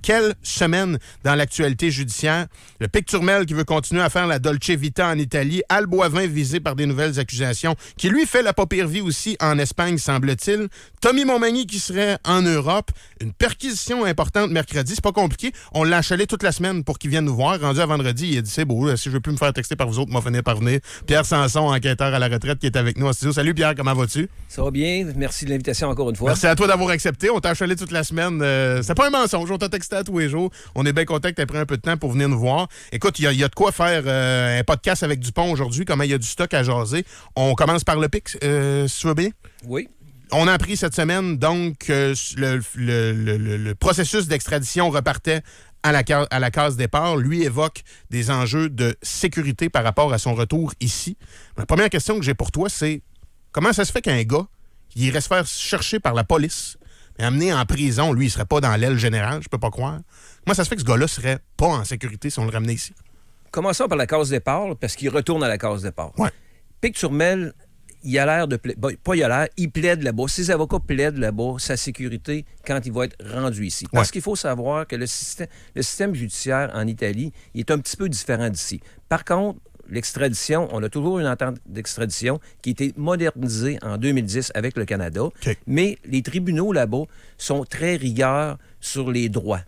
Quelle semaine dans l'actualité judiciaire. Le Picturmel qui veut continuer à faire la Dolce Vita en Italie. Al Boivin visé par des nouvelles accusations, qui lui fait la pas pire vie aussi en Espagne, semble-t-il. Tommy Montmagny qui serait en Europe. Une perquisition importante mercredi. C'est pas compliqué. On l'a achalé toute la semaine pour qu'il vienne nous voir. Rendu à vendredi, il a dit c'est beau, si je veux plus me faire texter par vous autres, m'a fini par venir. Pierre Sanson, enquêteur à la retraite, qui est avec nous en studio. Salut Pierre, comment vas-tu? Ça va bien. Merci de l'invitation encore une fois. Merci à toi d'avoir accepté. On t'a achalé toute la semaine. C'est pas un mensonge. On t'a texté à tous les jours. On est bien content que tu aies pris un peu de temps pour venir nous voir. Écoute, il y a de quoi faire un podcast avec Dupont aujourd'hui, comment il y a du stock à jaser. On commence par le pic, si tu veux bien? Oui. On a appris cette semaine, donc, le processus d'extradition repartait à la case départ. Lui évoque des enjeux de sécurité par rapport à son retour ici. La première question que j'ai pour toi, c'est comment ça se fait qu'un gars qui irait se faire chercher par la police et amené en prison, lui, il serait pas dans l'aile générale, je peux pas croire. Comment ça se fait que ce gars-là serait pas en sécurité si on le ramenait ici? Commençons par la case départ, parce qu'il retourne à la case départ. Ouais. Picturmel, il a l'air de... pas il a l'air, il plaide là-bas. Ses avocats plaident là-bas sa sécurité quand il va être rendu ici. Parce qu'il faut savoir que le système judiciaire en Italie, il est un petit peu différent d'ici. Par contre, l'extradition, on a toujours une entente d'extradition qui a été modernisée en 2010 avec le Canada, mais les tribunaux là-bas sont très rigueurs sur les droits,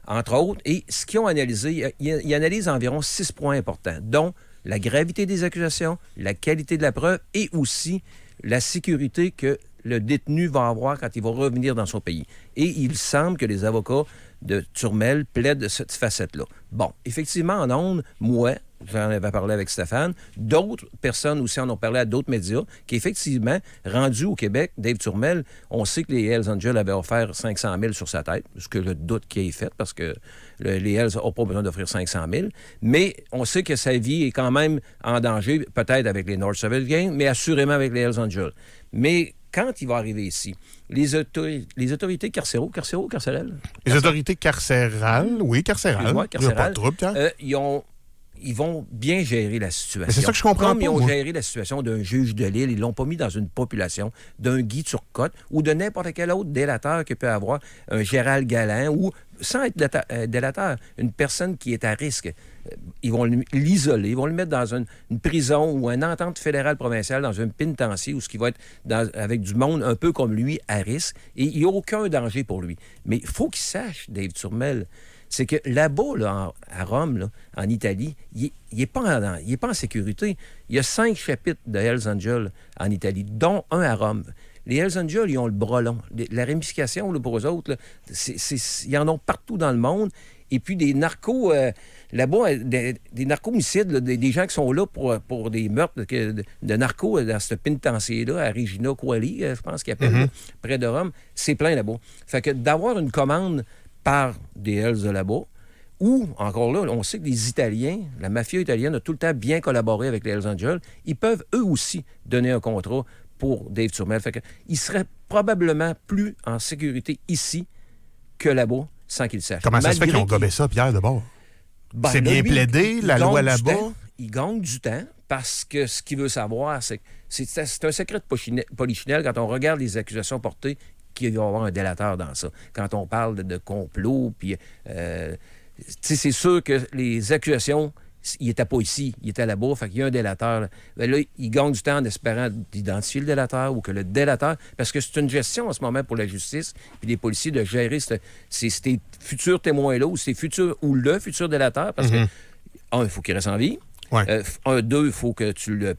entre autres. Et ce qu'ils ont analysé, ils analysent environ 6 points importants, dont la gravité des accusations, la qualité de la preuve et aussi la sécurité que le détenu va avoir quand il va revenir dans son pays. Et il semble que les avocats de Turmel plaident de cette facette-là. Bon, effectivement, en ondes, moi, j'en avais parlé avec Stéphane, d'autres personnes aussi en ont parlé à d'autres médias, qu'effectivement, rendu au Québec, Dave Turmel, on sait que les Hells Angels avaient offert 500 000 sur sa tête, ce que je doute qu'il ait fait, parce que les Hells n'ont pas besoin d'offrir 500 000, mais on sait que sa vie est quand même en danger, peut-être avec les North Seville Gangs, mais assurément avec les Hells Angels. Mais quand il va arriver ici, les autorités carcérales? Les autorités carcérales, oui, carcérales. Il n'y a pas de trouble, ils vont bien gérer la situation. Mais c'est ça que je comprends Comme pas, ils ont géré la situation d'un juge de l'île, ils ne l'ont pas mis dans une population d'un Guy Turcotte ou de n'importe quel autre délateur que peut avoir un Gérald Galland ou, sans être délateur, une personne qui est à risque. Ils vont l'isoler, ils vont le mettre dans une prison ou une entente fédérale provinciale, dans un pénitencier où ce qui va être avec du monde un peu comme lui, à risque, et il n'y a aucun danger pour lui. Mais il faut qu'il sache, Dave Turmel, c'est que là-bas, là, à Rome, là, en Italie, il n'est pas en sécurité. Il y a 5 chapitres de Hells Angels en Italie, dont un à Rome. Les Hells Angels, ils ont le bras long. La ramification, là, pour eux autres, là, ils en ont partout dans le monde. Et puis des narcos, là-bas, des narco-homicides, là, des gens qui sont là pour des meurtres de narcos dans ce pénitencier-là, à Regina Coeli, je pense qu'il appelle, là, près de Rome, c'est plein là-bas. Fait que d'avoir une commande par des Hells de là-bas, ou, encore là, on sait que les Italiens, la mafia italienne a tout le temps bien collaboré avec les Hells Angels, ils peuvent eux aussi donner un contrat pour Dave Turmel. Fait que il serait probablement plus en sécurité ici que là-bas, sans qu'il le sache. Comment ça se fait qu'ils ont gobé ça, Pierre, d'abord? C'est bien plaidé, la loi là-bas? Il gagne du temps parce que ce qu'il veut savoir, c'est que c'est un secret de polichinelle quand on regarde les accusations portées qu'il va y avoir un délateur dans ça. Quand on parle de complot, puis c'est sûr que les accusations, il n'était pas ici, il était là-bas, fait qu'il y a un délateur. Là, il gagne du temps en espérant d'identifier le délateur ou que le délateur, parce que c'est une gestion en ce moment pour la justice puis les policiers de gérer ces futurs témoins-là ou le futur délateur, parce que, il faut qu'il reste en vie. Ouais. Deux, il faut que tu le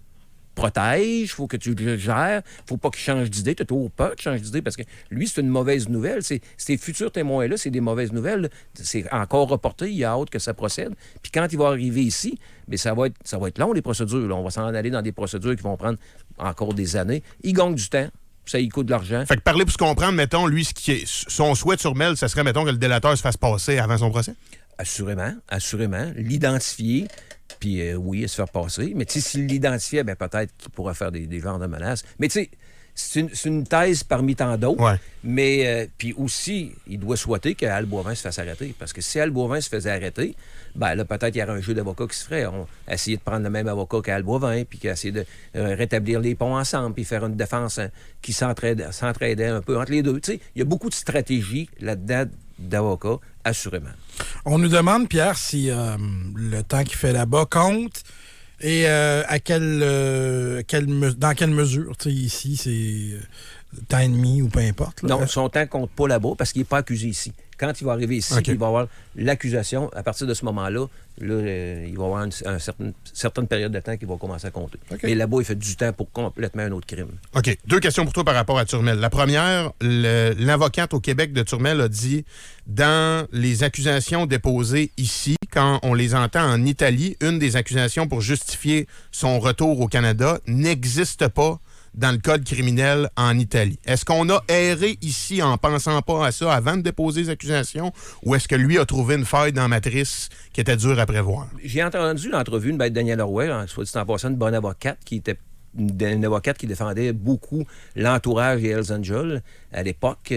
protège, il faut que tu le gères, il ne faut pas qu'il change d'idée. Tu as toujours peur qu'il change d'idée parce que lui, c'est une mauvaise nouvelle. Ces futurs témoins-là, c'est des mauvaises nouvelles. C'est encore reporté, il y a hâte que ça procède. Puis quand il va arriver ici, bien, ça va être long, les procédures. Là. On va s'en aller dans des procédures qui vont prendre encore des années. Il gagne du temps. Ça y coûte de l'argent. Fait que parler pour se comprendre, mettons, lui, son souhait sur Turmel, ça serait, mettons, que le délateur se fasse passer avant son procès? Assurément. L'identifier, puis oui, se faire passer. Mais tu sais, s'il l'identifiait, bien, peut-être qu'il pourrait faire des genres de menaces. Mais tu sais, c'est une thèse parmi tant d'autres. Ouais. Mais puis aussi, il doit souhaiter qu'Al Boivin se fasse arrêter. Parce que si Al Boivin se faisait arrêter, ben là, peut-être il y aurait un jeu d'avocats qui se ferait. On essayer de prendre le même avocat qu'Al Boivin, puis essayer de rétablir les ponts ensemble, puis faire une défense qui s'entraidait un peu entre les deux. Tu sais, il y a beaucoup de stratégies là-dedans d'avocat, assurément. On nous demande, Pierre, si le temps qu'il fait là-bas compte et dans quelle mesure. Ici, c'est temps et demi ou peu importe. Là. Non, son temps compte pas là-bas parce qu'il n'est pas accusé ici. Quand il va arriver ici, il va avoir l'accusation. À partir de ce moment-là, il va avoir une certaine période de temps qui va commencer à compter. Mais là-bas, il fait du temps pour complètement un autre crime. OK. 2 questions pour toi par rapport à Turmel. La première, l'avocate au Québec de Turmel a dit, dans les accusations déposées ici, quand on les entend en Italie, une des accusations pour justifier son retour au Canada n'existe pas dans le code criminel en Italie. Est-ce qu'on a erré ici en pensant pas à ça avant de déposer les accusations ou est-ce que lui a trouvé une faille dans la matrice qui était dure à prévoir? J'ai entendu l'entrevue de Danielle Orwell, soit dit en passant, une bonne avocate qui était une avocate qui défendait beaucoup l'entourage des Hells Angels à l'époque.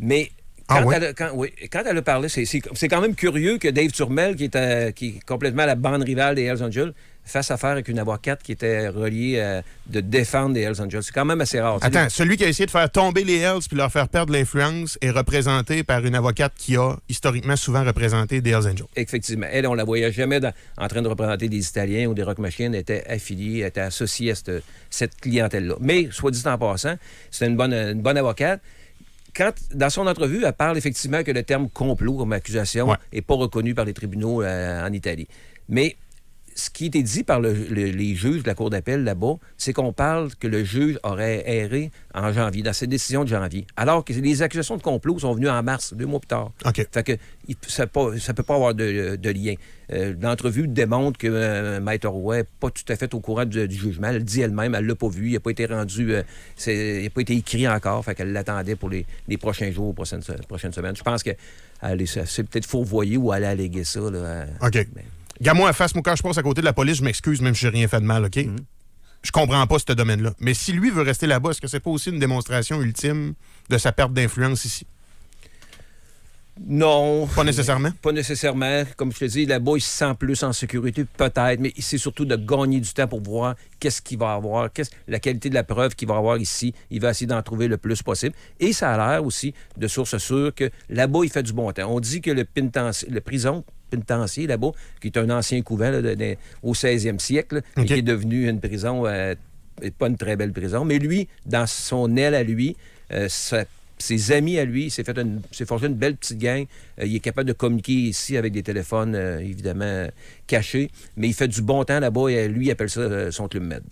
Mais quand elle a parlé, c'est quand même curieux que Dave Turmel, qui est complètement la bande rivale des Hells Angels, fasse affaire avec une avocate qui était reliée de défendre les Hells Angels. C'est quand même assez rare. Attends, celui qui a essayé de faire tomber les Hells puis leur faire perdre l'influence est représenté par une avocate qui a historiquement souvent représenté des Hells Angels. Effectivement. Elle, on la voyait jamais en train de représenter des Italiens ou des Rock Machines. Elle était affiliée, elle était associée à cette clientèle-là. Mais, soit dit en passant, c'est une bonne avocate. Dans son entrevue, elle parle effectivement que le terme complot comme accusation n'est pas reconnu par les tribunaux en Italie. Mais ce qui était dit par les juges de la Cour d'appel là-bas, c'est qu'on parle que le juge aurait erré en janvier, dans ses décisions de janvier. Alors que les accusations de complot sont venues en mars, 2 mois plus tard. OK. Fait que ça peut pas avoir de lien. L'entrevue démontre que Maître Roy n'est pas tout à fait au courant du jugement. Elle le dit elle-même, elle l'a pas vu. Il n'a pas été rendu... il n'a pas été écrit encore. Fait qu'elle l'attendait pour les prochains jours, prochaines semaines. Je pense que c'est peut-être fourvoyé ou elle a allégué ça. Là, OK. Garde-moi à face, moi, quand je passe à côté de la police, je m'excuse, même si j'ai rien fait de mal, OK? Je comprends pas ce domaine-là. Mais si lui veut rester là-bas, est-ce que c'est pas aussi une démonstration ultime de sa perte d'influence ici? Non. Pas nécessairement? Pas nécessairement. Comme je te dis, là-bas, il se sent plus en sécurité, peut-être, mais c'est surtout de gagner du temps pour voir qu'est-ce qu'il va avoir, la qualité de la preuve qu'il va avoir ici. Il va essayer d'en trouver le plus possible. Et ça a l'air aussi, de sources sûres, que là-bas, il fait du bon temps. On dit que le prison pénitencier là-bas, qui est un ancien couvent là, au 16e siècle, et qui est devenu une prison, pas une très belle prison, mais lui, dans son aile à lui, ses amis à lui, il s'est forgé une belle petite gang. Il est capable de communiquer ici avec des téléphones, évidemment, cachés, mais il fait du bon temps là-bas et lui, il appelle ça son club med.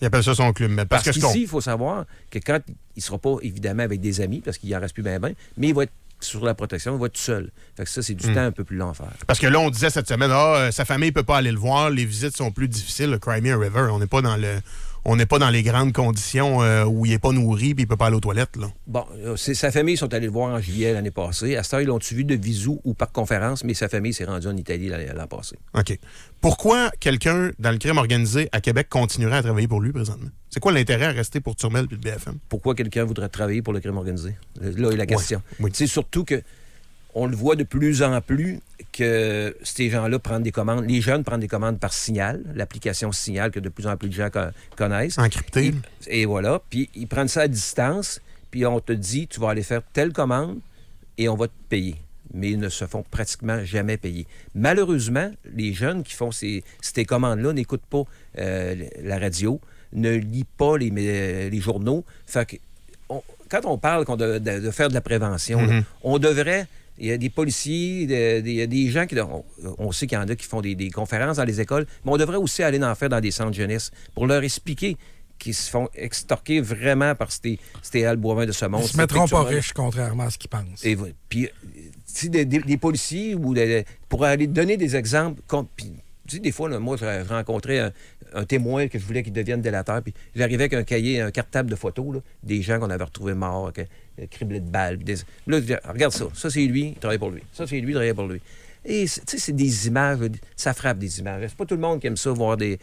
Il appelle ça son club med. Parce qu'ici, il faut savoir que quand il ne sera pas, évidemment, avec des amis, parce qu'il n'en reste plus bien, mais il va être sur la protection, il va être tout seul. Fait que ça, c'est du temps un peu plus long à faire. Parce que là, on disait cette semaine, sa famille ne peut pas aller le voir, les visites sont plus difficiles, le Crimea River, on n'est pas dans les grandes conditions où il n'est pas nourri et il ne peut pas aller aux toilettes. Là. Bon, sa famille sont allés le voir en juillet l'année passée. À ce temps, ils l'ont vu de visu ou par conférence, mais sa famille s'est rendue en Italie l'an passé. OK. Pourquoi quelqu'un dans le crime organisé à Québec continuerait à travailler pour lui présentement? C'est quoi l'intérêt à rester pour Turmel et le BFM? Pourquoi quelqu'un voudrait travailler pour le crime organisé? Là est la question. Oui. C'est surtout que on le voit de plus en plus que ces gens-là prennent des commandes. Les jeunes prennent des commandes par Signal, l'application Signal que de plus en plus de gens connaissent. Encrypté. Et voilà. Puis ils prennent ça à distance, puis on te dit, tu vas aller faire telle commande et on va te payer. Mais ils ne se font pratiquement jamais payer. Malheureusement, les jeunes qui font ces commandes-là n'écoutent pas la radio, ne lisent pas les journaux. Fait que quand on parle de faire de la prévention, là, on devrait... Il y a des policiers, il y a des gens qui... On sait qu'il y en a qui font des conférences dans les écoles, mais on devrait aussi aller en faire dans des centres jeunesse pour leur expliquer qu'ils se font extorquer vraiment par ces Alboivins de ce monde. Ils se mettront pas riches, contrairement à ce qu'ils pensent. Et puis, des policiers, pour aller donner des exemples... des fois, là, moi, j'ai rencontré un témoin que je voulais qu'il devienne délateur, puis j'arrivais avec un cahier, un cartable de photos, là, des gens qu'on avait retrouvés morts, criblés de balles. Là, je dis, regarde ça. Ça, c'est lui, il travaille pour lui. Ça, c'est lui, il travaille pour lui. Et, tu sais, c'est des images, ça frappe des images. C'est pas tout le monde qui aime ça, voir des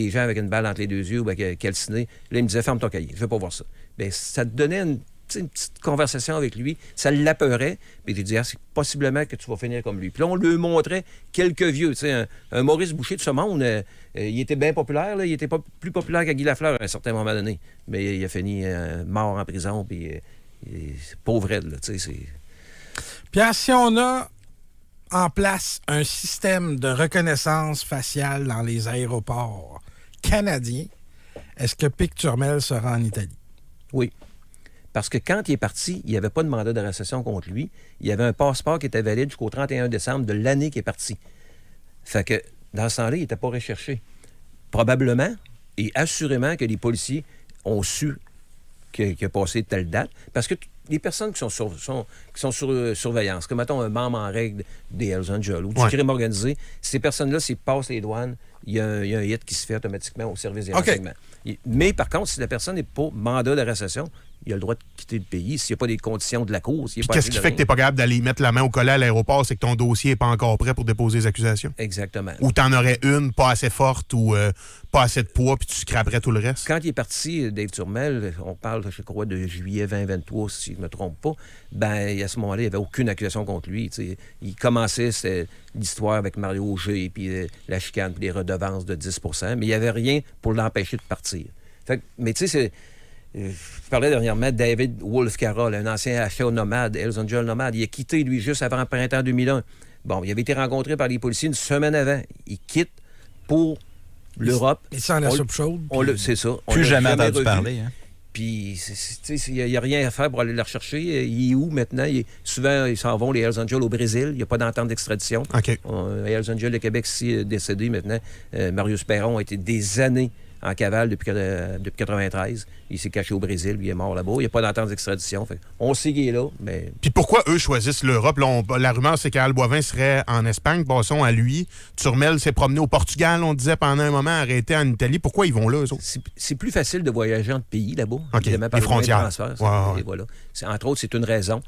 gens avec une balle entre les 2 yeux ou calcinés. Là, il me disait, ferme ton cahier, je veux pas voir ça. Bien, ça te donnait une petite conversation avec lui, ça l'apeurait, puis il disait, c'est possiblement que tu vas finir comme lui. Puis là, on lui montrait quelques vieux, tu sais, un Maurice Boucher de ce monde, il était bien populaire, là, il était pas plus populaire qu'à Guy Lafleur à un certain moment donné, mais il a fini mort en prison, puis pauvre aide, là, tu sais, c'est... Pierre, si on a en place un système de reconnaissance faciale dans les aéroports canadiens, est-ce que Pic Turmel sera en Italie? Oui. Parce que quand il est parti, il n'y avait pas de mandat d'arrestation contre lui. Il y avait un passeport qui était valide jusqu'au 31 décembre de l'année qu'il est parti. Fait que, dans ce temps-là, il n'était pas recherché. Probablement et assurément que les policiers ont su qu'il a passé telle date. Parce que les personnes qui sont sur surveillance, comme mettons un membre en règle des Hells Angels ou du crime organisé, ces personnes-là, s'ils passent les douanes, il y a un hit qui se fait automatiquement au service des renseignements. Mais par contre, si la personne n'est pas mandat d'arrestation, il a le droit de quitter le pays s'il n'y a pas des conditions de la cause. Qu'est-ce qui fait que tu n'es pas capable d'aller mettre la main au collet à l'aéroport? C'est que ton dossier n'est pas encore prêt pour déposer les accusations? Exactement. Ou tu en aurais une pas assez forte ou pas assez de poids, puis tu scraperais tout le reste? Quand il est parti, Dave Turmel, on parle, je crois, de juillet 2023, si je ne me trompe pas, ben à ce moment-là, il n'y avait aucune accusation contre lui. T'sais. Il commençait l'histoire avec Mario Auger, puis la chicane, puis les redevances de 10 mais il n'y avait rien pour l'empêcher de partir. Mais tu sais, je parlais dernièrement de David Wolf-Carroll, un ancien HO nomade, Hells Angels nomade. Il a quitté, lui, juste avant le printemps 2001. Bon, il avait été rencontré par les policiers une semaine avant. Il quitte pour l'Europe. Il sent la soupe chaude. C'est ça. Plus jamais entendu parler. Hein? Puis, il n'y a rien à faire pour aller le rechercher. Il est où maintenant? Souvent, ils s'en vont, les Hells Angels, au Brésil. Il n'y a pas d'entente d'extradition. OK. Les Hells Angels de Québec, ici, décédé maintenant. Marius Perron a été des années en cavale depuis 1993. Il s'est caché au Brésil, lui est mort là-bas. Il n'y a pas d'entente d'extradition. On sait qu'il est là, mais... Puis pourquoi eux choisissent l'Europe? Là, la rumeur, c'est qu'Al Boivin serait en Espagne. Passons à lui. Turmel s'est promené au Portugal, on disait, pendant un moment, arrêté en Italie. Pourquoi ils vont là, eux autres? C'est plus facile de voyager entre pays là-bas. OK, évidemment, par les frontières. Et voilà. Entre autres, c'est une raison.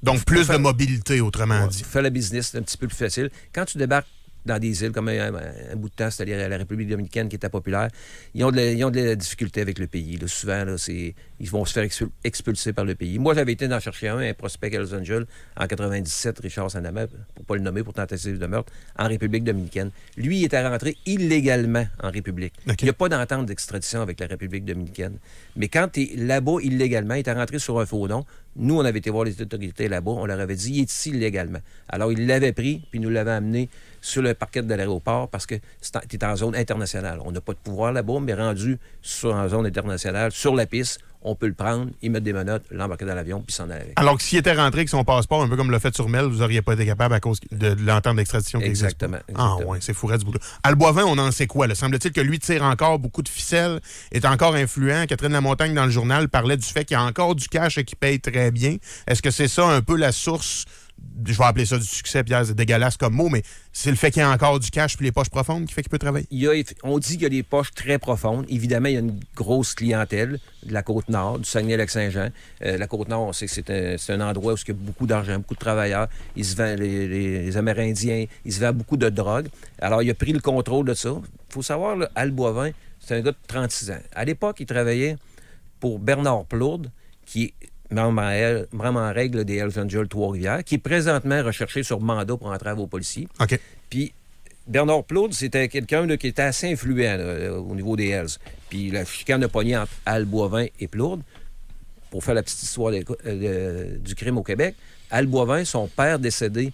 Donc, plus de mobilité, autrement dit. Faire le business, c'est un petit peu plus facile. Quand tu débarques dans des îles comme un bout de temps, c'est-à-dire la République dominicaine qui était populaire, ils ont de la difficulté avec le pays. Là. Souvent, là, ils vont se faire expulser par le pays. Moi, j'avais été d'en chercher un prospect Hells Angels en 97, Richard Sanama, pour ne pas le nommer, pour tentative de meurtre, en République dominicaine. Lui, il était rentré illégalement en République. Okay. Il n'y a pas d'entente d'extradition avec la République dominicaine. Mais quand tu es là-bas illégalement, il était rentré sur un faux nom. Nous, on avait été voir les autorités là-bas, on leur avait dit, il est ici illégalement. Alors, ils l'avaient pris, puis nous l'avaient amené sur le parquet de l'aéroport parce que c'était en zone internationale. On n'a pas de pouvoir là-bas, mais rendu en zone internationale, sur la piste, on peut le prendre, y mettre des menottes, l'embarquer dans l'avion, puis s'en aller avec. Alors que s'il était rentré avec son passeport, un peu comme l'a fait Turmel, vous n'auriez pas été capable à cause de l'entente d'extradition qui existe. Exactement. Ah ouais, c'est fourré du boulot. Al Boivin, on en sait quoi? Là? Semble-t-il que lui tire encore beaucoup de ficelles, est encore influent. Catherine Lamontagne, dans le journal, parlait du fait qu'il y a encore du cash et qu'il paye très bien. Est-ce que c'est ça un peu la source, je vais appeler ça du succès, Pierre, c'est dégueulasse comme mot, mais c'est le fait qu'il y a encore du cash puis les poches profondes qui fait qu'il peut travailler? On dit qu'il y a des poches très profondes. Évidemment, il y a une grosse clientèle de la Côte-Nord, du Saguenay-Lac-Saint-Jean. La Côte-Nord, on sait que c'est un endroit où il y a beaucoup d'argent, beaucoup de travailleurs. Ils se vendent, les Amérindiens, ils se vendent beaucoup de drogue. Alors, il a pris le contrôle de ça. Il faut savoir, là, Al Boivin, c'est un gars de 36 ans. À l'époque, il travaillait pour Bernard Plourde, qui est membre en règle des Hells Angels Trois-Rivières, qui est présentement recherché sur mandat pour entrer aux policiers. OK. Puis Bernard Plourde, c'était quelqu'un qui était assez influent là, au niveau des Hells. Puis la chicane a pogné entre Al Boivin et Plourde. Pour faire la petite histoire du crime au Québec, Al Boivin, son père décédé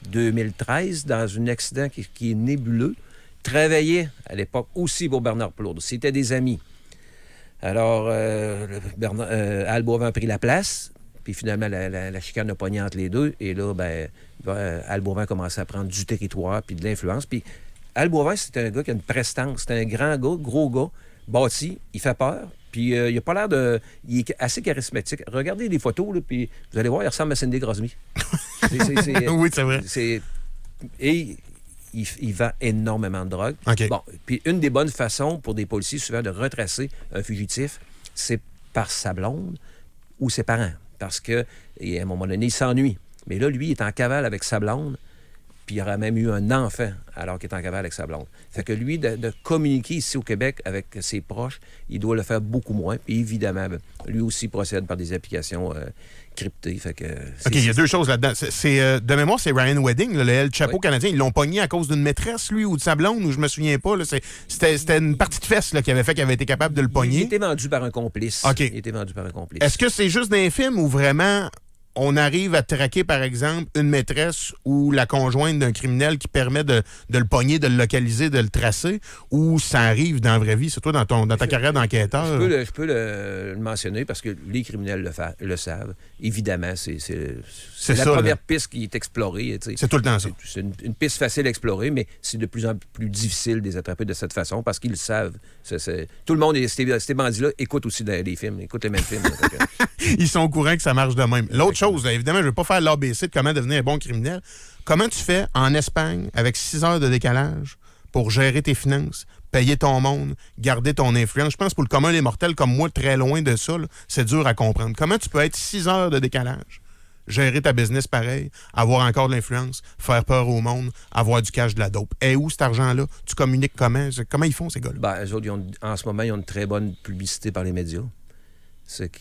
2013 dans un accident qui est nébuleux, travaillait à l'époque aussi pour Bernard Plourde. C'était des amis. Alors, Al Boivin a pris la place, puis finalement, la chicane a pogné entre les deux, et là, Al Boivin a commencé à prendre du territoire puis de l'influence. Puis Al Boivin, c'est un gars qui a une prestance. C'est un grand gars, gros gars, bâti, il fait peur, puis il a pas l'air de... Il est assez charismatique. Regardez les photos, là, puis vous allez voir, il ressemble à Cindy Crosby. Oui, c'est vrai. Et il vend énormément de drogue. Okay. Bon, puis une des bonnes façons pour des policiers souvent de retracer un fugitif, c'est par sa blonde ou ses parents. Parce qu'à un moment donné, il s'ennuie. Mais là, lui, il est en cavale avec sa blonde, puis il aurait même eu un enfant alors qu'il est en cavale avec sa blonde. Fait que lui, de communiquer ici au Québec avec ses proches, il doit le faire beaucoup moins. Puis évidemment, lui aussi procède par des applications cryptées. Fait que OK, il y a deux choses là-dedans. De mémoire, c'est Ryan Wedding, le El Chapo canadien. Ils l'ont pogné à cause d'une maîtresse, lui, ou de sa blonde, ou je me souviens pas. Là, c'était une partie de fesse qui avait fait qu'il avait été capable de le pogner. Il était vendu par un complice. OK. Il était vendu par un complice. Est-ce que c'est juste d'un film ou vraiment on arrive à traquer, par exemple, une maîtresse ou la conjointe d'un criminel qui permet de le pogner, de le localiser, de le tracer, ou ça arrive dans la vraie vie, surtout dans ta carrière d'enquêteur? Je peux le mentionner parce que les criminels le savent. Évidemment, c'est la première piste qui est explorée. C'est tout le temps ça. C'est une piste facile à explorer, mais c'est de plus en plus difficile de les attraper de cette façon parce qu'ils le savent. Tout le monde, ces bandits-là, écoutent aussi les films, écoutent les mêmes films. Ils sont au courant que ça marche de même. L'autre chose, là, évidemment, je ne veux pas faire l'ABC de comment devenir un bon criminel. Comment tu fais en Espagne avec 6 heures de décalage pour gérer tes finances, payer ton monde, garder ton influence? Je pense pour le commun des mortels comme moi, très loin de ça, là, c'est dur à comprendre. Comment tu peux être 6 heures de décalage, gérer ta business pareil, avoir encore de l'influence, faire peur au monde, avoir du cash, de la dope? Et où cet argent-là? Tu communiques comment? Comment ils font, ces gars-là? Eux autres, en ce moment, ils ont une très bonne publicité par les médias.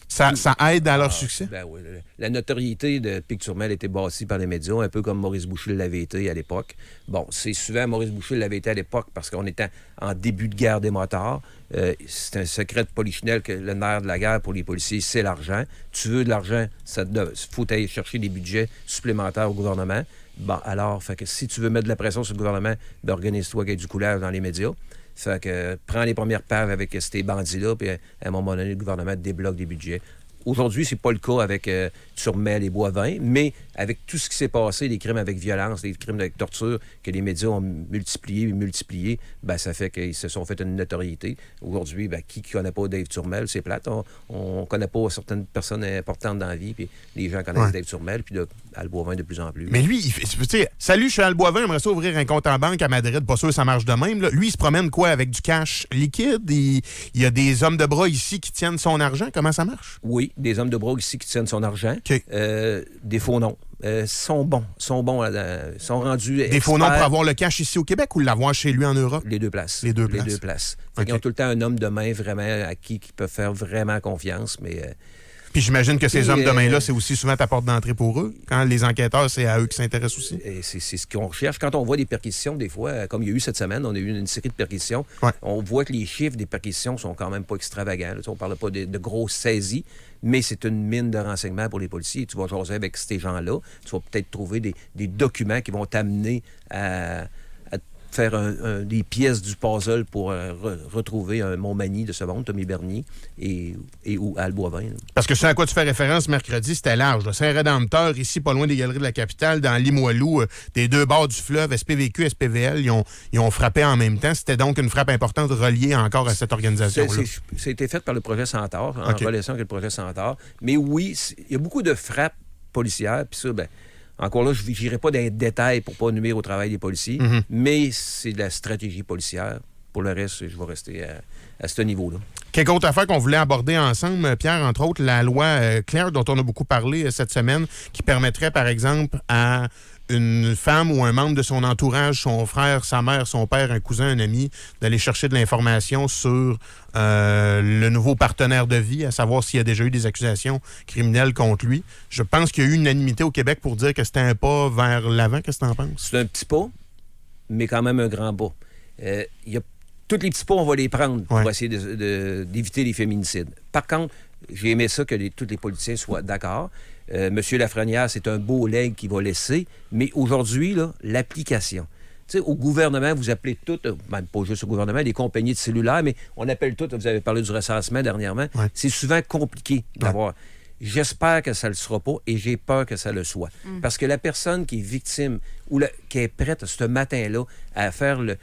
Ça aide à leur succès? Oui. La notoriété de Picturmel était bâtie par les médias, un peu comme Maurice Boucher l'avait été à l'époque. Bon, c'est souvent Maurice Boucher l'avait été à l'époque parce qu'on était en début de guerre des motards. C'est un secret de polichinelle que le nerf de la guerre pour les policiers, c'est l'argent. Tu veux de l'argent, il faut aller chercher des budgets supplémentaires au gouvernement. Bon, alors, fait que si tu veux mettre de la pression sur le gouvernement, organise-toi qu'il y ait du coulage dans les médias. Fait que prends les premières pages avec ces bandits-là, puis à un moment donné, le gouvernement débloque des budgets. Aujourd'hui, c'est pas le cas avec Turmel et Boivin, mais avec tout ce qui s'est passé, les crimes avec violence, les crimes avec torture, que les médias ont multiplié, ça fait qu'ils se sont fait une notoriété. Aujourd'hui, qui connaît pas Dave Turmel? C'est plate. On connaît pas certaines personnes importantes dans la vie, puis les gens connaissent Dave Turmel, puis Al Boivin de plus en plus. Mais lui, tu sais, salut, je suis Al Boivin, j'aimerais ça ouvrir un compte en banque à Madrid. Pas sûr que ça marche de même. Là. Lui, il se promène quoi? Avec du cash liquide? Il y a des hommes de bras ici qui tiennent son argent. Comment ça marche? Oui, des hommes de bras ici qui tiennent son argent. Okay. Des faux noms. Sont bons, sont rendus des experts. Faux noms pour avoir le cash ici au Québec ou l'avoir chez lui en Europe? Les deux places. Les deux places. Okay. Ils ont tout le temps un homme de main vraiment à qui ils peuvent faire vraiment confiance, mais... Puis j'imagine que ces hommes de main-là, c'est aussi souvent ta porte d'entrée pour eux. Quand les enquêteurs, c'est à eux qui s'intéressent aussi. C'est ce qu'on recherche. Quand on voit des perquisitions, des fois, comme il y a eu cette semaine, on a eu une série de perquisitions, on voit que les chiffres des perquisitions sont quand même pas extravagants. Là, on ne parle pas de grosses saisies, mais c'est une mine de renseignements pour les policiers. Tu vas jaser avec ces gens-là. Tu vas peut-être trouver des documents qui vont t'amener à faire des pièces du puzzle pour retrouver un Montmagny de ce monde, Tommy Bernier ou Al Boivin. Parce que ce à quoi tu fais référence mercredi, c'était large. Là. Saint-Rédempteur, ici, pas loin des Galeries de la Capitale, dans Limoilou, des deux bords du fleuve, SPVQ, SPVL, ils ont frappé en même temps. C'était donc une frappe importante reliée encore à cette organisation-là. C'était fait par le projet Centaure, en relation avec le projet Centaure. Mais oui, il y a beaucoup de frappes policières, puis ça, encore là, je n'irai pas dans les détails pour ne pas nuire au travail des policiers, mais c'est de la stratégie policière. Pour le reste, je vais rester à ce niveau-là. Quelques autres affaires qu'on voulait aborder ensemble, Pierre, entre autres, la loi Claire, dont on a beaucoup parlé cette semaine, qui permettrait, par exemple, à une femme ou un membre de son entourage, son frère, sa mère, son père, un cousin, un ami, d'aller chercher de l'information sur le nouveau partenaire de vie, à savoir s'il y a déjà eu des accusations criminelles contre lui. Je pense qu'il y a eu une unanimité au Québec pour dire que c'était un pas vers l'avant. Qu'est-ce que tu en penses? C'est un petit pas, mais quand même un grand pas. Tous les petits pas, on va les prendre pour essayer d'éviter les féminicides. Par contre, j'ai aimé ça que tous les politiciens soient d'accord. Monsieur Lafrenière, c'est un beau leg qu'il va laisser, mais aujourd'hui, là, l'application. Tu sais, au gouvernement, vous appelez toutes, même pas juste au gouvernement, les compagnies de cellulaires, mais on appelle toutes, vous avez parlé du recensement dernièrement, c'est souvent compliqué d'avoir. J'espère que ça ne le sera pas et j'ai peur que ça le soit. Parce que la personne qui est victime ou qui est prête ce matin-là à faire le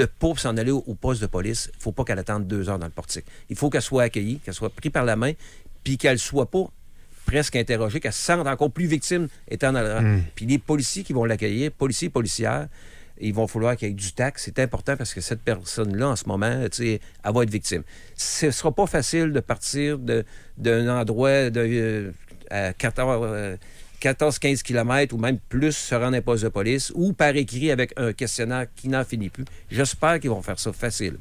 pas pour s'en aller au poste de police, il ne faut pas qu'elle attende 2 heures dans le portique. Il faut qu'elle soit accueillie, qu'elle soit prise par la main, puis qu'elle ne soit pas presque interrogée, qu'elle se sente encore plus victime étant dans le... Puis les policiers qui vont l'accueillir, policiers et policières, il va falloir qu'il y ait du tact. C'est important parce que cette personne-là, en ce moment, elle va être victime. Ce ne sera pas facile de partir d'un endroit à 14-15 km ou même plus se rendre à un poste de police ou par écrit avec un questionnaire qui n'en finit plus. J'espère qu'ils vont faire ça facile.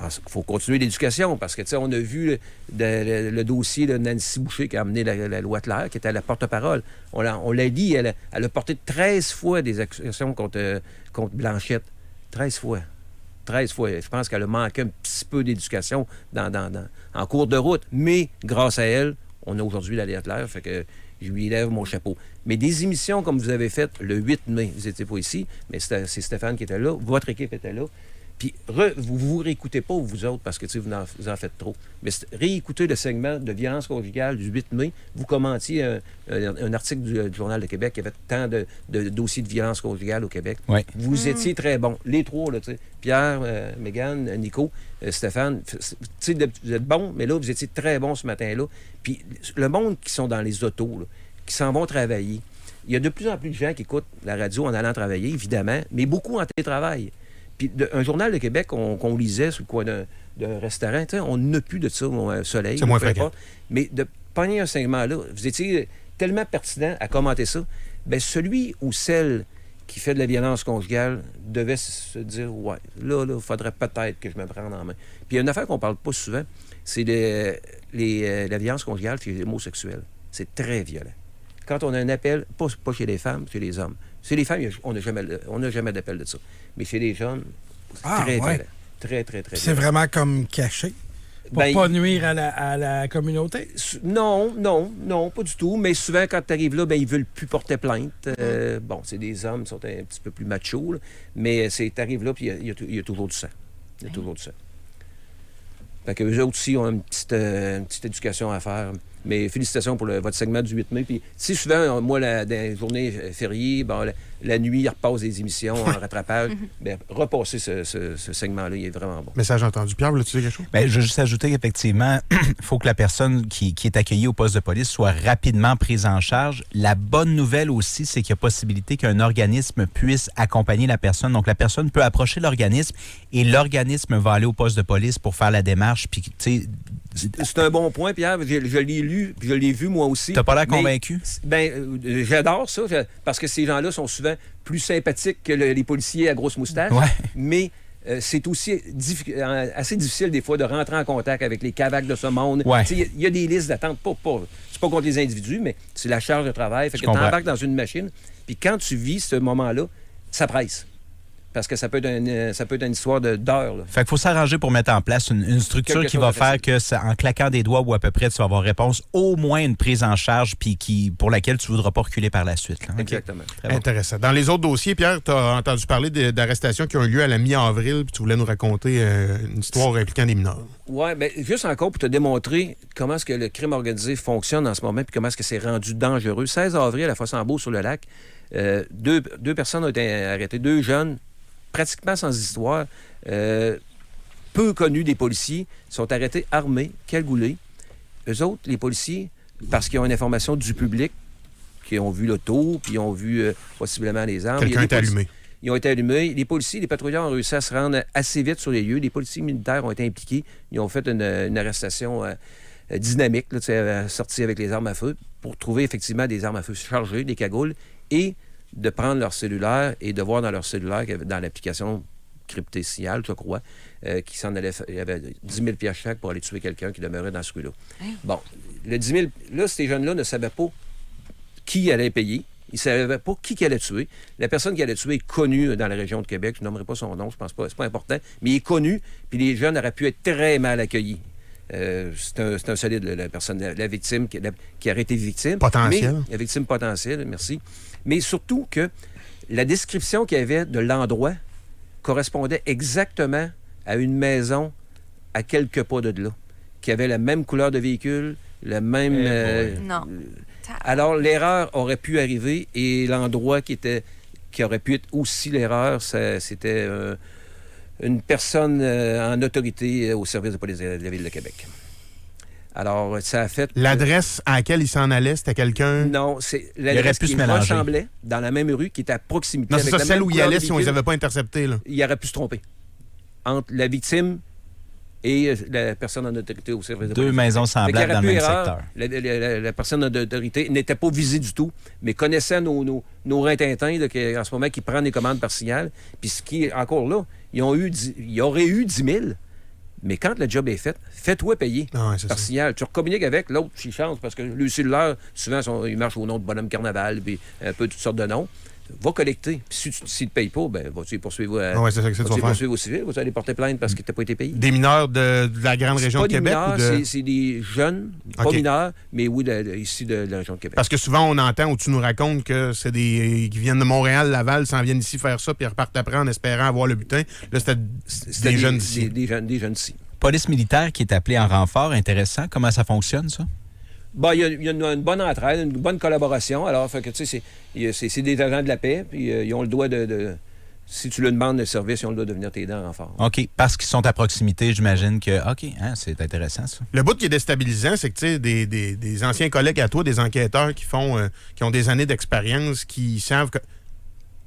Il faut continuer l'éducation parce que, on a vu le dossier de Nancy Boucher qui a amené la loi Claire, qui était la porte-parole. On l'a dit, elle a porté 13 fois des accusations contre Blanchette. 13 fois. 13 fois. Je pense qu'elle a manqué un petit peu d'éducation en cours de route. Mais grâce à elle, on a aujourd'hui la loi Claire. Fait que je lui lève mon chapeau. Mais des émissions comme vous avez faites le 8 mai, vous n'étiez pas ici, mais c'est Stéphane qui était là, votre équipe était là. Puis vous réécoutez pas, vous autres, parce que vous en faites trop. Mais réécoutez le segment de violence conjugale du 8 mai. Vous commentiez un article du Journal de Québec qui avait tant de dossiers de violence conjugale au Québec. Oui. Vous étiez très bons. Les trois, là, Pierre, Mégane, Nico, Stéphane, vous êtes bons, mais là, vous étiez très bons ce matin-là. Puis le monde qui sont dans les autos, là, qui s'en vont travailler, il y a de plus en plus de gens qui écoutent la radio en allant travailler, évidemment, mais beaucoup en télétravail. Puis un Journal de Québec qu'on lisait sur le coin d'un restaurant, on n'a plus de ça au soleil. C'est moins fréquent. Mais de pogner un segment-là, vous étiez tellement pertinent à commenter ça, bien, celui ou celle qui fait de la violence conjugale devait se dire, ouais, là, il faudrait peut-être que je me prenne en main. Puis il y a une affaire qu'on parle pas souvent, c'est la violence conjugale chez les homosexuels. C'est très violent. Quand on a un appel, pas chez les femmes, chez les hommes. Chez les femmes, on n'a jamais d'appel de ça. Mais chez les jeunes, c'est très violent. Très, très, très C'est violent. vraiment comme caché? Pour pas nuire à la communauté? Non, pas du tout. Mais souvent, quand tu arrives là, ils ne veulent plus porter plainte. Bon, c'est des hommes qui sont un petit peu plus machos, là, mais tu arrives là, puis il y a toujours du sang. Il y a toujours du sang. Fait qu'eux autres aussi ont une petite éducation à faire. Mais félicitations pour votre segment du 8 mai. Puis, si souvent, moi, dans les journées fériées, la nuit, ils repassent des émissions en rattrapage. Bien, repasser ce segment-là, il est vraiment bon. Message entendu. Pierre, voulais-tu dire quelque chose? Bien, je veux juste ajouter qu'effectivement, il faut que la personne qui est accueillie au poste de police soit rapidement prise en charge. La bonne nouvelle aussi, c'est qu'il y a possibilité qu'un organisme puisse accompagner la personne. Donc, la personne peut approcher l'organisme et l'organisme va aller au poste de police pour faire la démarche. Puis, tu sais, c'est un bon point, Pierre. Je l'ai lu, puis je l'ai vu moi aussi. T'as pas l'air convaincu? J'adore ça, parce que ces gens-là sont souvent plus sympathiques que les policiers à grosse moustache. Ouais. Mais c'est aussi assez difficile des fois de rentrer en contact avec les cavacs de ce monde. Ouais. Il y a des listes d'attente. C'est pas contre les individus, mais c'est la charge de travail. Fait que tu embarques dans une machine, puis quand tu vis ce moment-là, ça presse. Parce que ça peut être une histoire d'heures. Fait qu'il faut s'arranger pour mettre en place une structure qui va faire que, en claquant des doigts ou à peu près, tu vas avoir réponse, au moins une prise en charge puis pour laquelle tu ne voudras pas reculer par la suite. Là. Exactement. Bon. Intéressant. Dans les autres dossiers, Pierre, tu as entendu parler d'arrestations qui ont eu lieu à la mi-avril, puis tu voulais nous raconter une histoire impliquant des mineurs. Oui, bien, juste encore pour te démontrer comment est-ce que le crime organisé fonctionne en ce moment puis comment est-ce que c'est rendu dangereux. 16 avril, à Fossambeau-sur-le-Lac, deux personnes ont été arrêtées, 2 jeunes, pratiquement sans histoire, peu connus des policiers, sont arrêtés armés, cagoulés. Eux autres, les policiers, parce qu'ils ont une information du public, qui ont vu l'auto, puis ils ont vu possiblement les armes. Quelqu'un est allumé. Ils ont été allumés. Les policiers, les patrouilleurs ont réussi à se rendre assez vite sur les lieux. Les policiers militaires ont été impliqués. Ils ont fait une arrestation dynamique, là, sortie avec les armes à feu, pour trouver effectivement des armes à feu chargées, des cagoules, et de prendre leur cellulaire et de voir dans leur cellulaire, dans l'application cryptée Signal, je crois, qui s'en allait, il y avait 10 000 piastres chaque pour aller tuer quelqu'un qui demeurait dans ce rue-là. Hein? Bon, le 10 000, là, ces jeunes-là ne savaient pas qui allait payer. Ils ne savaient pas qui allait tuer. La personne qui allait tuer est connue dans la région de Québec. Je ne nommerai pas son nom, je pense pas, c'est pas important, mais il est connu, puis les jeunes auraient pu être très mal accueillis. C'est un solide, la personne, la victime qui aurait été victime. Potentielle. La victime potentielle, merci. Mais surtout que la description qu'il y avait de l'endroit correspondait exactement à une maison à quelques pas de là, qui avait la même couleur de véhicule, le même... Non. Alors, l'erreur aurait pu arriver et l'endroit qui aurait pu être aussi l'erreur, c'était une personne en autorité au service de police de la Ville de Québec. Alors, ça a fait... L'adresse à laquelle il s'en allait, c'était quelqu'un... Non, c'est l'adresse qui ressemblait dans la même rue, qui était à proximité. Non, c'est avec ça, celle où il allait véhicule, si on les avait pas interceptés. Là. Il aurait pu se tromper. Entre la victime et la personne en autorité au service de police. 2 maisons semblables dans le même secteur. La personne en autorité n'était pas visée du tout, mais connaissait nos rintintins en ce moment qui prennent les commandes par signal. Puis ce qui est encore là, ils auraient eu 10 000. Mais quand le job est fait, fais-toi payer par signal. Tu recommuniques avec l'autre qui change parce que le cellulaire, souvent, il marche au nom de Bonhomme Carnaval puis un peu toutes sortes de noms. va collecter. Puis s'il ne te paye pas, ben, vas-tu les poursuivre c'est ça que tu vas faire. poursuivre au civil? Vas-tu aller porter plainte parce que tu n'as pas été payé? Des mineurs de la grande région de Québec? Pas des mineurs, c'est des jeunes, pas mineurs, mais oui, ici de la région de Québec. Parce que souvent, on entend ou tu nous racontes que c'est des qui viennent de Montréal, Laval, s'en viennent ici faire ça, puis ils repartent après en espérant avoir le butin. Là, c'était des jeunes d'ici. Des jeunes d'ici. Police militaire qui est appelée en renfort, intéressant. Comment ça fonctionne, ça? Ben, il y a une bonne entraide, une bonne collaboration. Alors, fait que, tu sais, c'est des agents de la paix, puis ils ont le droit si tu leur demandes le service, ils ont le droit de venir t'aider en renfort. OK. Parce qu'ils sont à proximité, j'imagine que... OK, c'est intéressant, ça. Le bout qui est déstabilisant, c'est que, tu sais, des anciens collègues à toi, des enquêteurs qui ont des années d'expérience, qui savent que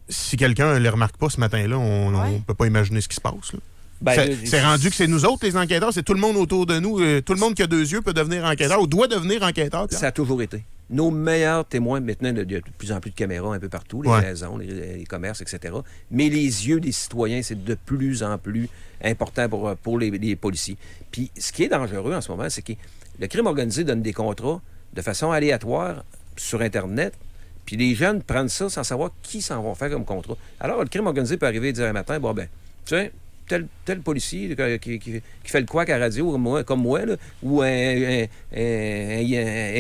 si quelqu'un ne les remarque pas ce matin-là, on ne peut pas imaginer ce qui se passe, là. Ben, c'est rendu que c'est nous autres, les enquêteurs, c'est tout le monde autour de nous. Tout le monde qui a 2 yeux peut devenir enquêteur ou doit devenir enquêteur. Pierre. Ça a toujours été. Nos meilleurs témoins, maintenant, il y a de plus en plus de caméras un peu partout, les maisons, les commerces, etc. Mais les yeux des citoyens, c'est de plus en plus important pour les policiers. Puis ce qui est dangereux en ce moment, c'est que le crime organisé donne des contrats de façon aléatoire sur Internet, puis les jeunes prennent ça sans savoir qui s'en vont faire comme contrat. Alors, le crime organisé peut arriver et dire un matin, bon, ben, tu sais, tel policier qui fait le couac à la radio, comme moi là, ou un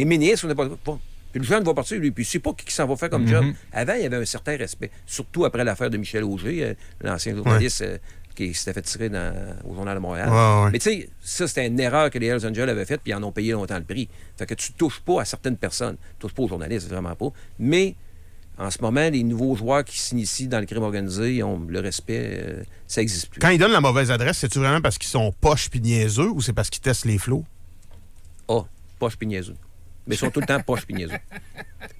ministre, ou n'importe quoi. Puis le jeune va partir, lui, puis il ne sait pas qui s'en va faire comme job. Avant, il y avait un certain respect, surtout après l'affaire de Michel Auger, l'ancien journaliste qui s'était fait tirer au Journal de Montréal. Mais tu sais, ça, c'était une erreur que les Hells Angels avaient faite, puis ils en ont payé longtemps le prix. Fait que tu ne touches pas à certaines personnes. Tu ne touches pas aux journalistes, vraiment pas. Mais en ce moment, les nouveaux joueurs qui s'initient dans le crime organisé, ils ont le respect, ça n'existe plus. Quand ils donnent la mauvaise adresse, c'est-tu vraiment parce qu'ils sont poches pis niaiseux ou c'est parce qu'ils testent les flots? Poches pis niaiseux. Mais ils sont tout le temps poches pis niaiseux.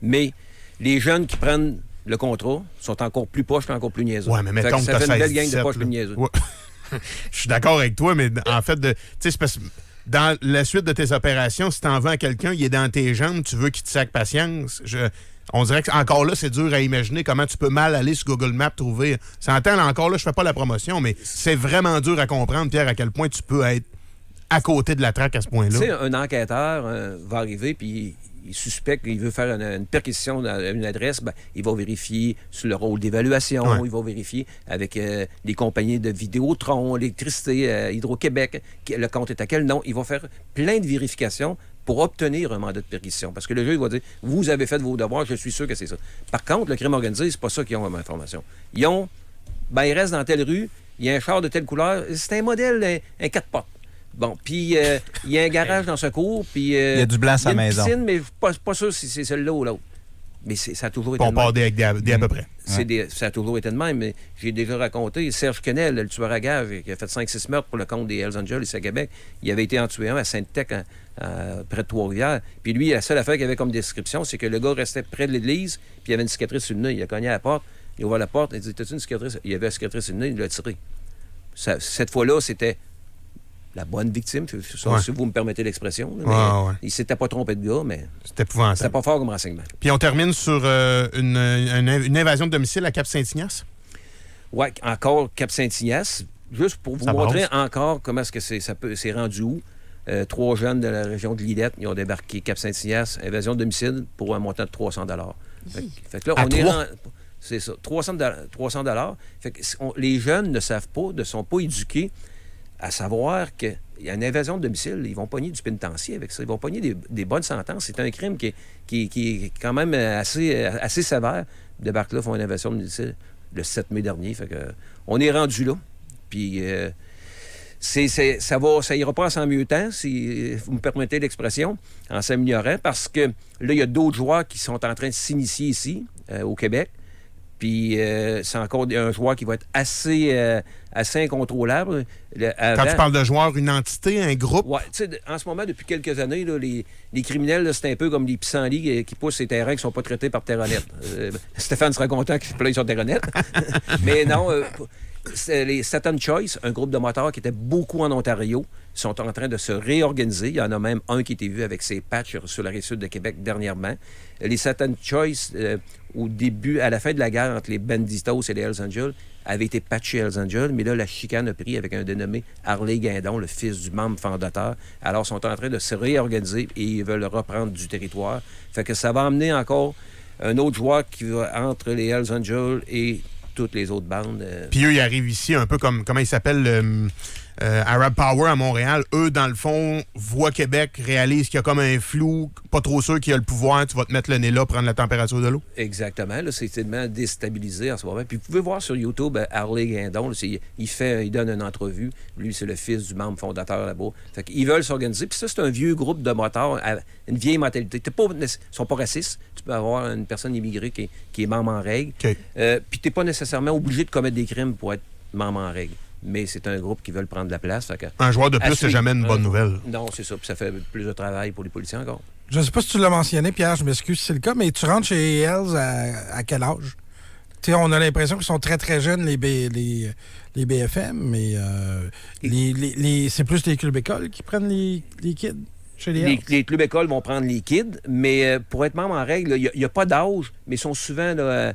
Mais les jeunes qui prennent le contrat sont encore plus poches et encore plus niaiseux. Ouais, mais mettons que ça fait une belle gang de 16-17, poches pis niaiseux. Ouais. Je suis d'accord avec toi, mais en fait, tu sais, c'est parce que dans la suite de tes opérations, si t'en veux à quelqu'un, il est dans tes jambes, tu veux qu'il te saque patience. On dirait qu'encore là, c'est dur à imaginer comment tu peux mal aller sur Google Maps trouver. S'entend, encore là, je fais pas la promotion, mais c'est vraiment dur à comprendre, Pierre, à quel point tu peux être à côté de la traque à ce point-là. Tu sais, un enquêteur va arriver, puis il suspecte qu'il veut faire une perquisition dans une adresse, ben, il va vérifier sur le rôle d'évaluation, il va vérifier avec les compagnies de Vidéotron, l'électricité, Hydro-Québec, le compte est à quel nom. Il va faire plein de vérifications pour obtenir un mandat de perquisition. Parce que le juge va dire, vous avez fait vos devoirs, je suis sûr que c'est ça. Par contre, le crime organisé, c'est pas ça qu'ils ont comme information. Ils ils restent dans telle rue, il y a un char de telle couleur, c'est un modèle, un 4 portes. Bon, puis il y a un garage dans ce cours, puis il y a du blanc à sa maison. Piscine, mais pas sûr si c'est celle-là ou l'autre. Mais ça a toujours été on part avec des à peu près. Ça a toujours été de même, mais j'ai déjà raconté, Serge Quenel, le tueur à gages, qui a fait 5-6 meurtres pour le compte des Hells Angels ici à Québec, il avait été en tué un à Sainte-Tech, près de Trois-Rivières. Puis lui, la seule affaire qu'il avait comme description, c'est que le gars restait près de l'église, puis il avait une cicatrice sur le nez. Il a cogné à la porte, il a ouvert la porte, il a dit, t'as-tu une cicatrice? Il avait une cicatrice sur le nez, il l'a tiré. Cette fois-là, c'était la bonne victime, si vous me permettez l'expression. Il s'était pas trompé de gars, mais c'était épouvantable. C'était pas fort comme renseignement. Puis on termine sur une invasion de domicile à Cap-Saint-Ignace. Oui, encore Cap-Saint-Ignace. Juste pour vous montrer encore comment est-ce que c'est rendu où. 3 jeunes de la région de Lillette, ils ont débarqué Cap-Saint-Ignace, invasion de domicile pour un montant de 300 $. Fait que là, c'est ça, 300 $. Fait que les jeunes ne savent pas, ne sont pas éduqués à savoir qu'il y a une invasion de domicile, ils vont pogner du pénitencier avec ça. Ils vont pogner des bonnes sentences. C'est un crime qui est quand même assez sévère. Les débarquent-là font une invasion de domicile le 7 mai dernier. Fait que, on est rendu là. Puis ça ira pas en s'en mieux temps, si vous me permettez l'expression, en s'améliorant, parce que là, il y a d'autres joueurs qui sont en train de s'initier ici, au Québec. Puis c'est encore un joueur qui va être assez incontrôlable. Quand tu parles de joueur, une entité, un groupe? Oui, tu sais, en ce moment, depuis quelques années, là, les criminels, là, c'est un peu comme les pissenlits qui poussent ces terrains qui ne sont pas traités par Terranet. Stéphane sera content qu'il pleuille sur Terranet. Mais non, les Satan Choice, un groupe de motards qui était beaucoup en Ontario, sont en train de se réorganiser. Il y en a même un qui a été vu avec ses patchs sur la Rive-Sud de Québec dernièrement. Les Satan Choice, à la fin de la guerre entre les Banditos et les Hells Angels, avaient été patchés Hells Angels, mais là, la chicane a pris avec un dénommé Harley Guindon, le fils du membre fondateur. Alors, ils sont en train de se réorganiser et ils veulent reprendre du territoire. Fait que ça va amener encore un autre joueur qui va entre les Hells Angels et toutes les autres bandes. Puis eux, ils arrivent ici un peu comme, comment ils s'appellent, Arab Power à Montréal. Eux, dans le fond, voient Québec, réalisent qu'il y a comme un flou, pas trop sûr qu'il y a le pouvoir, tu vas te mettre le nez là, prendre la température de l'eau. Exactement. Là, c'est tellement déstabilisé en ce moment. Puis vous pouvez voir sur YouTube Harley Guindon. Là, il donne une entrevue. Lui, c'est le fils du membre fondateur là-bas. Fait qu'ils veulent s'organiser. Puis ça, c'est un vieux groupe de motards, une vieille mentalité. Ils sont pas racistes. Tu peux avoir une personne immigrée qui est membre en règle. Okay. Puis tu n'es pas nécessairement obligé de commettre des crimes pour être membre en règle. Mais c'est un groupe qui veut prendre la place. Fait que, un joueur de plus, c'est jamais une bonne nouvelle. Non, c'est ça. Puis ça fait plus de travail pour les policiers encore. Je ne sais pas si tu l'as mentionné, Pierre, je m'excuse si c'est le cas, mais tu rentres chez Hells à quel âge? T'sais, on a l'impression qu'ils sont très, très jeunes, les BFM, mais c'est plus les clubs écoles qui prennent les kids chez les Hells. Les clubs écoles vont prendre les kids, mais pour être membre en règle, il n'y a pas d'âge, mais ils sont souvent là,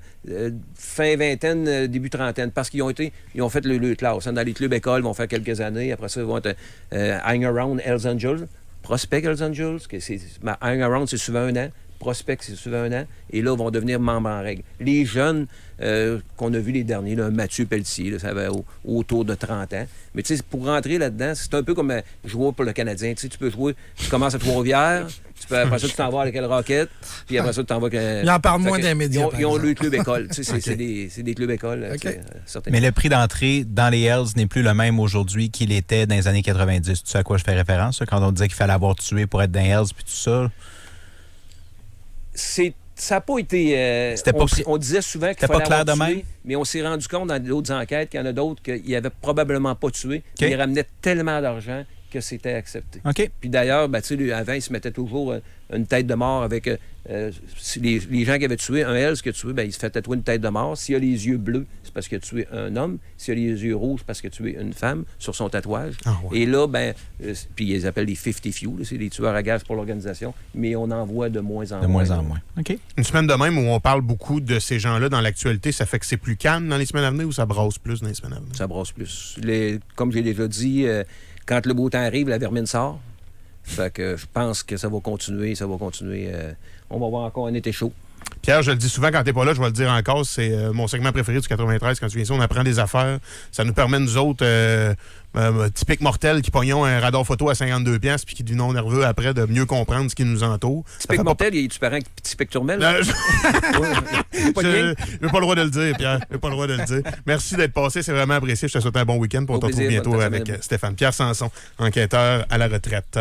fin vingtaine, début trentaine, parce qu'ils ont fait le classe. Dans les clubs écoles, ils vont faire quelques années. Après ça, ils vont être Hang Around Hells Angels, Prospect Hells Angels. Hang Around, c'est souvent 1 an. Prospect, c'est souvent 1 an. Et là, ils vont devenir membres en règle. Les jeunes qu'on a vus les derniers, là, Mathieu Pelletier, là, ça va autour de 30 ans. Mais tu sais, pour rentrer là-dedans, c'est un peu comme jouer pour le Canadien. Tu sais, tu peux jouer, tu commences à Trois-Rivières, après ça, tu t'en vas avec le Rocket, puis après ça, tu t'en vas... Il en parle moins des médias. Ils ont le club école. Tu sais, c'est des clubs écoles. Okay. Mais le prix d'entrée dans les Hells n'est plus le même aujourd'hui qu'il était dans les années 90. Tu sais à quoi je fais référence, ça, quand on disait qu'il fallait avoir tué pour être dans les Hells, puis tout ça? Ça n'a pas été... on disait souvent qu'il fallait avoir tué, mais on s'est rendu compte dans d'autres enquêtes qu'il y en a d'autres qui n'avaient probablement pas tué, mais ils ramenaient tellement d'argent que c'était accepté. Okay. Puis d'ailleurs, ben, avant, ils se mettaient toujours une tête de mort avec... les gens qui avaient tué, un Hells qui a tué, ben, il se fait tatouer une tête de mort. S'il a les yeux bleus, c'est parce qu'il a tué un homme. S'il a les yeux rouges, c'est parce qu'il a tué une femme sur son tatouage. Ah, ouais. Et là, ben, puis ils appellent les 50 Few, c'est des tueurs à gages pour l'organisation, mais on en voit de moins en moins. De moins en moins. OK. Une semaine de même où on parle beaucoup de ces gens-là dans l'actualité, ça fait que c'est plus calme dans les semaines à venir ou ça brasse plus dans les semaines à venir? Ça brasse plus. Comme j'ai déjà dit, quand le beau temps arrive, la vermine sort. Fait que je pense que ça va continuer. On va voir encore un été chaud. Pierre, je le dis souvent quand t'es pas là, je vais le dire encore, c'est mon segment préféré du 93. Quand tu viens ici, on apprend des affaires. Ça nous permet, nous autres, typiques mortels qui pognons un radar photo à 52$ puis qui devenons nerveux après de mieux comprendre ce qui nous entoure. Typique mortel, il est-tu parent petit Pecturmel? J'ai pas le droit de le dire, Pierre. J'ai pas le droit de le dire. Merci d'être passé, c'est vraiment apprécié. Je te souhaite un bon week-end. On te retrouve bientôt avec Stéphane. Pierre Sanson, enquêteur à la retraite.